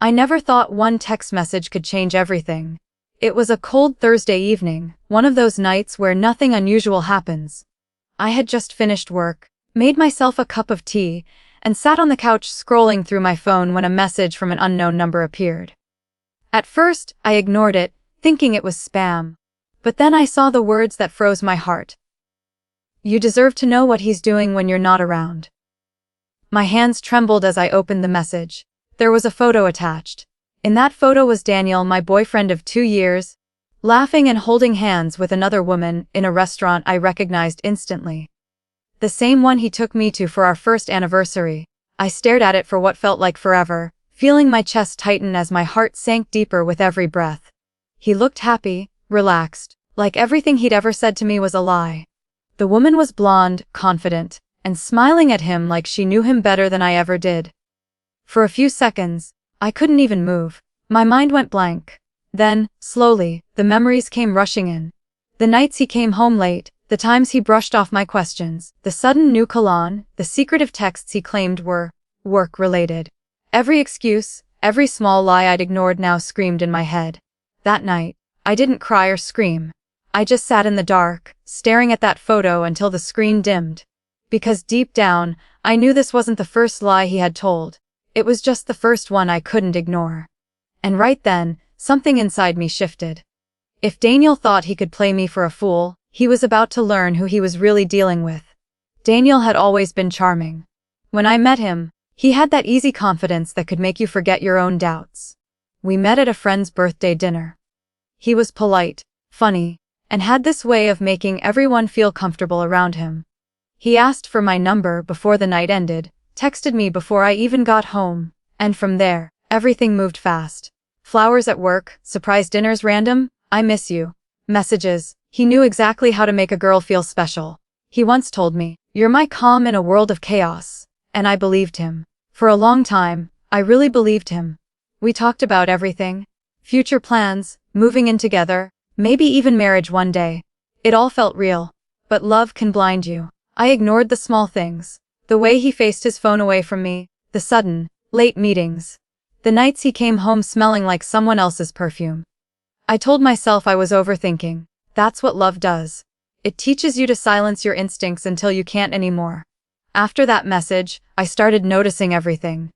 I never thought one text message could change everything. It was a cold Thursday evening, one of those nights where nothing unusual happens. I had just finished work, made myself a cup of tea, and sat on the couch scrolling through my phone when a message from an unknown number appeared. At first, I ignored it, thinking it was spam. But then I saw the words that froze my heart. "You deserve to know what he's doing when you're not around." My hands trembled as I opened the message. There was a photo attached. In that photo was Daniel, my boyfriend of 2 years, laughing and holding hands with another woman in a restaurant I recognized instantly. The same one he took me to for our first anniversary. I stared at it for what felt like forever, feeling my chest tighten as my heart sank deeper with every breath. He looked happy, relaxed, like everything he'd ever said to me was a lie. The woman was blonde, confident, and smiling at him like she knew him better than I ever did. For a few seconds, I couldn't even move. My mind went blank. Then, slowly, the memories came rushing in. The nights he came home late, the times he brushed off my questions, the sudden new cologne, the secretive texts he claimed were work-related. Every excuse, every small lie I'd ignored now screamed in my head. That night, I didn't cry or scream. I just sat in the dark, staring at that photo until the screen dimmed. Because deep down, I knew this wasn't the first lie he had told. It was just the first one I couldn't ignore. And right then, something inside me shifted. If Daniel thought he could play me for a fool, he was about to learn who he was really dealing with. Daniel had always been charming. When I met him, he had that easy confidence that could make you forget your own doubts. We met at a friend's birthday dinner. He was polite, funny, and had this way of making everyone feel comfortable around him. He asked for my number before the night ended, texted me before I even got home, and from there, everything moved fast. Flowers at work, surprise dinners random, "I miss you" messages. He knew exactly how to make a girl feel special. He once told me, "You're my calm in a world of chaos," and I believed him. For a long time, I really believed him. We talked about everything. Future plans, moving in together, maybe even marriage one day. It all felt real. But love can blind you. I ignored the small things. The way he faced his phone away from me, the sudden, late meetings. The nights he came home smelling like someone else's perfume. I told myself I was overthinking. That's what love does. It teaches you to silence your instincts until you can't anymore. After that message, I started noticing everything.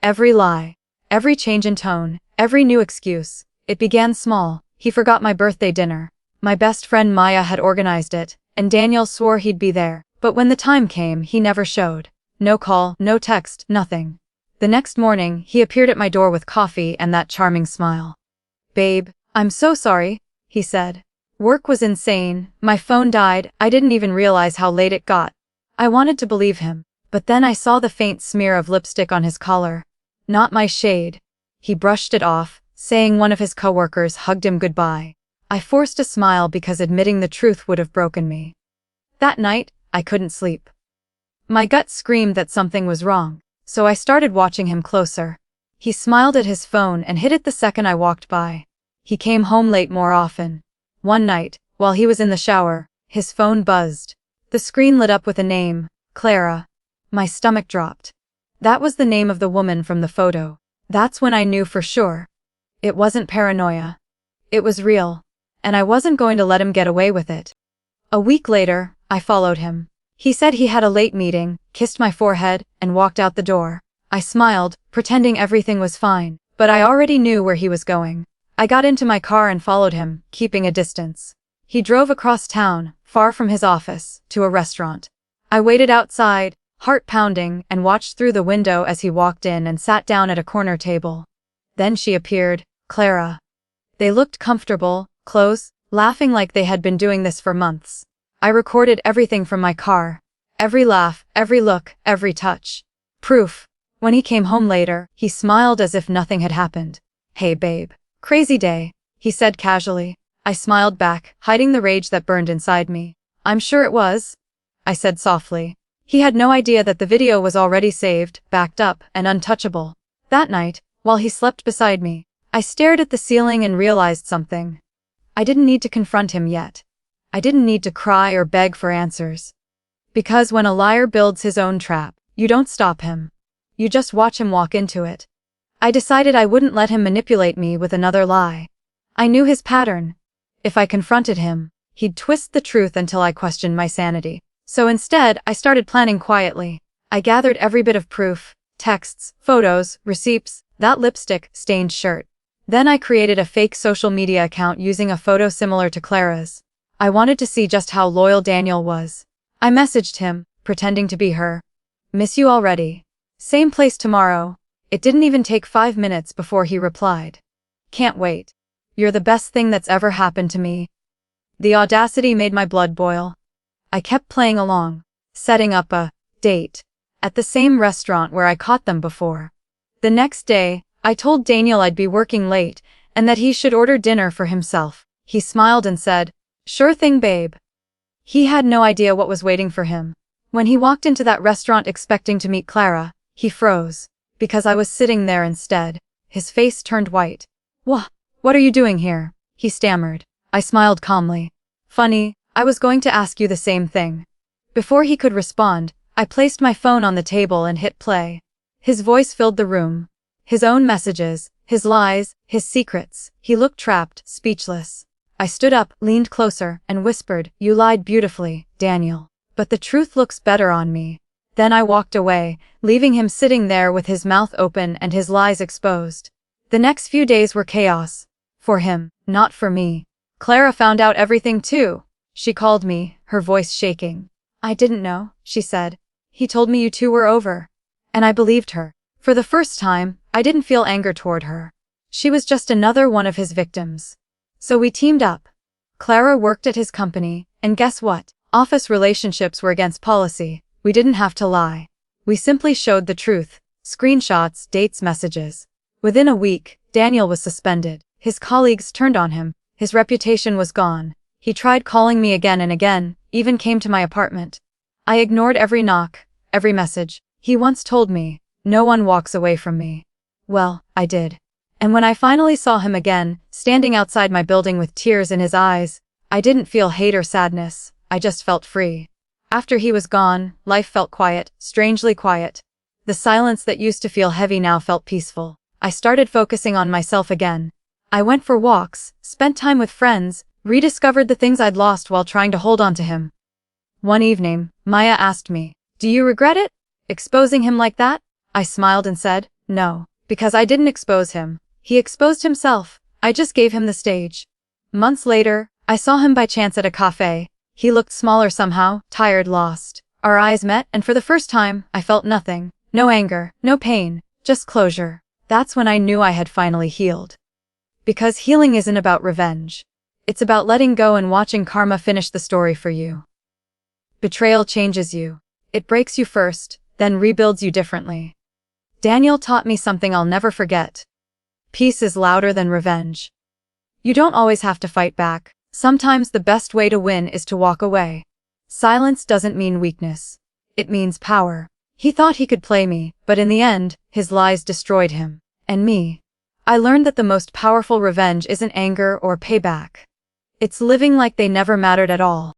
Every lie. Every change in tone. Every new excuse. It began small. He forgot my birthday dinner. My best friend Maya had organized it, and Daniel swore he'd be there. But when the time came, he never showed. No call, no text, nothing. The next morning, he appeared at my door with coffee and that charming smile. "Babe, I'm so sorry," he said. "Work was insane, my phone died, I didn't even realize how late it got." I wanted to believe him, but then I saw the faint smear of lipstick on his collar. Not my shade. He brushed it off, saying one of his coworkers hugged him goodbye. I forced a smile because admitting the truth would have broken me. That night, I couldn't sleep. My gut screamed that something was wrong, so I started watching him closer. He smiled at his phone and hid it the second I walked by. He came home late more often. One night, while he was in the shower, his phone buzzed. The screen lit up with a name, Clara. My stomach dropped. That was the name of the woman from the photo. That's when I knew for sure. It wasn't paranoia. It was real. And I wasn't going to let him get away with it. A week later, I followed him. He said he had a late meeting, kissed my forehead, and walked out the door. I smiled, pretending everything was fine, but I already knew where he was going. I got into my car and followed him, keeping a distance. He drove across town, far from his office, to a restaurant. I waited outside, heart pounding, and watched through the window as he walked in and sat down at a corner table. Then she appeared, Clara. They looked comfortable, close, laughing like they had been doing this for months. I recorded everything from my car. Every laugh, every look, every touch. Proof. When he came home later, he smiled as if nothing had happened. "Hey babe. Crazy day," he said casually. I smiled back, hiding the rage that burned inside me. "I'm sure it was," I said softly. He had no idea that the video was already saved, backed up, and untouchable. That night, while he slept beside me, I stared at the ceiling and realized something. I didn't need to confront him yet. I didn't need to cry or beg for answers. Because when a liar builds his own trap, you don't stop him. You just watch him walk into it. I decided I wouldn't let him manipulate me with another lie. I knew his pattern. If I confronted him, he'd twist the truth until I questioned my sanity. So instead, I started planning quietly. I gathered every bit of proof: texts, photos, receipts, that lipstick-stained shirt. Then I created a fake social media account using a photo similar to Clara's. I wanted to see just how loyal Daniel was. I messaged him, pretending to be her. "Miss you already. Same place tomorrow." It didn't even take 5 minutes before he replied. "Can't wait. You're the best thing that's ever happened to me." The audacity made my blood boil. I kept playing along, setting up a date at the same restaurant where I caught them before. The next day, I told Daniel I'd be working late and that he should order dinner for himself. He smiled and said, "Sure thing, babe." He had no idea what was waiting for him. When he walked into that restaurant expecting to meet Clara, he froze, because I was sitting there instead. His face turned white. What are you doing here?" he stammered. I smiled calmly. "Funny, I was going to ask you the same thing." Before he could respond, I placed my phone on the table and hit play. His voice filled the room. His own messages, his lies, his secrets. He looked trapped, speechless. I stood up, leaned closer, and whispered, "You lied beautifully, Daniel. But the truth looks better on me." Then I walked away, leaving him sitting there with his mouth open and his lies exposed. The next few days were chaos. For him, not for me. Clara found out everything too. She called me, her voice shaking. "I didn't know," she said. "He told me you two were over." And I believed her. For the first time, I didn't feel anger toward her. She was just another one of his victims. So we teamed up. Clara worked at his company, and guess what? Office relationships were against policy. We didn't have to lie. We simply showed the truth. Screenshots, dates, messages. Within a week, Daniel was suspended. His colleagues turned on him. His reputation was gone. He tried calling me again and again, even came to my apartment. I ignored every knock, every message. He once told me, "No one walks away from me." Well, I did. And when I finally saw him again, standing outside my building with tears in his eyes, I didn't feel hate or sadness. I just felt free. After he was gone, life felt quiet, strangely quiet. The silence that used to feel heavy now felt peaceful. I started focusing on myself again. I went for walks, spent time with friends, rediscovered the things I'd lost while trying to hold on to him. One evening, Maya asked me, "Do you regret it? Exposing him like that?" I smiled and said, "No, because I didn't expose him. He exposed himself. I just gave him the stage." Months later, I saw him by chance at a cafe. He looked smaller somehow, tired, lost. Our eyes met, and for the first time, I felt nothing. No anger, no pain, just closure. That's when I knew I had finally healed. Because healing isn't about revenge. It's about letting go and watching karma finish the story for you. Betrayal changes you. It breaks you first, then rebuilds you differently. Daniel taught me something I'll never forget. Peace is louder than revenge. You don't always have to fight back. Sometimes the best way to win is to walk away. Silence doesn't mean weakness. It means power. He thought he could play me, but in the end, his lies destroyed him. And me. I learned that the most powerful revenge isn't anger or payback. It's living like they never mattered at all.